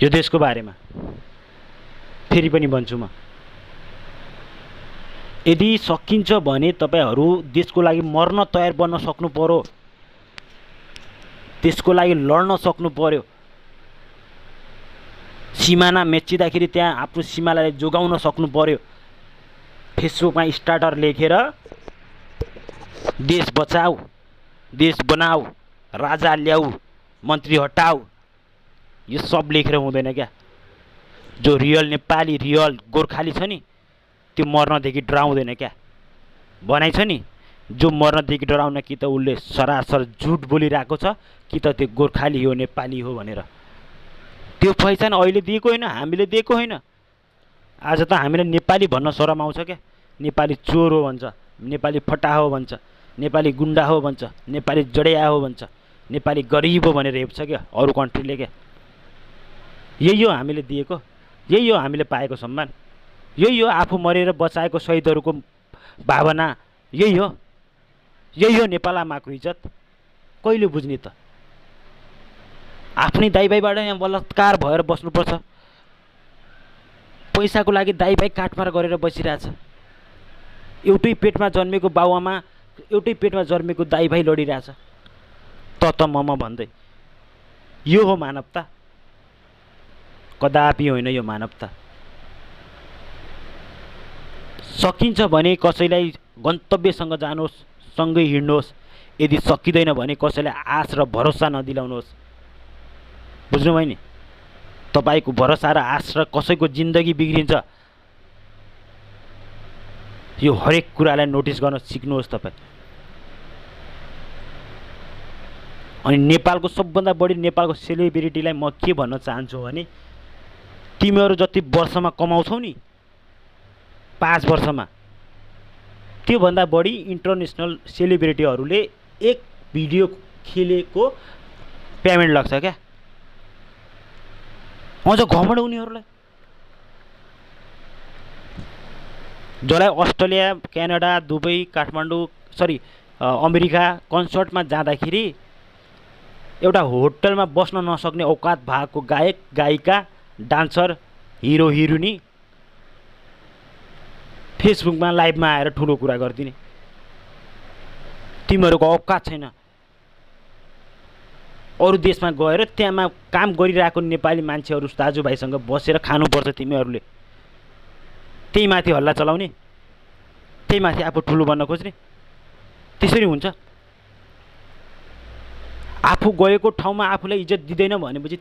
यो देशको बारेमा फेरि पनि भन्छु म, यदि सकिन्छ भने तपाईहरू देशको लागि मर्न तयार बन्न सक्नु पर्यो, त्यसको लागि लड्न सक्नु पर्यो। सिमाना मेच्चिँदाखेरि त्यहाँ आफ्नो सीमालाई जोगाउन सक्नु पर्यो। फेसबुकमा स्टार्टर लेखेर देश बचाऊ, देश बनाऊ, राजा ल्याऊ, मन्त्री हटाऊ, यो सब लेखेर हुँदैन क्या। जो रियल नेपाली, रियल गोर्खाली छ नि, त्यो मर्नदेखि डराउँदैन क्या। भनाइ छ नि, जो मर्नदेखि डराउन कि त उसले सरासर झुट बोलिरहेको छ, कि त त्यो गोर्खाली हो, नेपाली हो भनेर। त्यो पहिचान अहिले दिएको होइन, हामीले दिएको होइन। आज त हामीलाई नेपाली भन्न शरम आउँछ क्या। नेपाली चोर हो भन्छ, नेपाली फटा हो भन्छ, नेपाली गुन्डा हो भन्छ, नेपाली जडिया हो भन्छ, नेपाली गरिब हो भनेर हेप्छ क्या अरू कन्ट्रीले क्या। यही हो हामीले दिएको, यही हो हामीले पाएको सम्मान, यही हो आफू मरेर बचाएको शहीदहरूको भावना, यही हो नेपाल आमाको इज्जत। कहिले बुझ्ने त? आफ्नै दाइभाइबाट यहाँ बलात्कार भएर बस्नुपर्छ। पैसाको लागि दाइभाइ काटमार गरेर बसिरहेछ। एउटै पेटमा जन्मेको बाउआमा, एउटै पेटमा जन्मेको दाइभाइ लडिरहेछ त मम भन्दै। यो हो मानवता? कदापि होइन यो मानवता। सकिन्छ भने कसैलाई गन्तव्यसँग जानुहोस्, सँगै हिँड्नुहोस्। यदि सकिँदैन भने कसैलाई आश र भरोसा नदिलाउनुहोस्। बुझ्नुभयो नि? तपाईको भरोसा र आश र कसैको जिन्दगी बिग्रिन्छ। यो हरेक कुरालाई नोटिस गर्न सिक्नुहोस् तपाईँ। अनि नेपालको सबभन्दा बढी नेपालको सेलिब्रिटीलाई म के भन्न चाहन्छु भने, तिमीहरू जति वर्षमा कमाउँछौ नि 5 वर्षमा, त्योभन्दा बढी इन्टरनेसनल सेलिब्रिटीहरूले एक भिडियो खेलेको पेमेन्ट लाग्छ क्या। अझ घमण्ड उनीहरूलाई, जसलाई Australia, Canada, Dubai, Kathmandu, America कन्सर्टमा जाँदाखेरि एउटा होटलमा बस्न नसक्ने औकात भएको गायक, गायिका, डान्सर, हिरो, हिरोइनी फेसबुकमा लाइभमा आएर ठुलो कुरा गरिदिने। तिमीहरूको औकात छैन। अरू देशमा गएर त्यहाँमा काम गरिरहेको नेपाली मान्छेहरू दाजुभाइसँग बसेर खानुपर्छ तिमीहरूले। त्यही माथि हल्ला चलाउने, त्यही माथि आफू ठुलो बन्न खोज्ने, त्यसरी हुन्छ। आफू गएको ठाउँमा आफूलाई इज्जत दिँदैन भनेपछि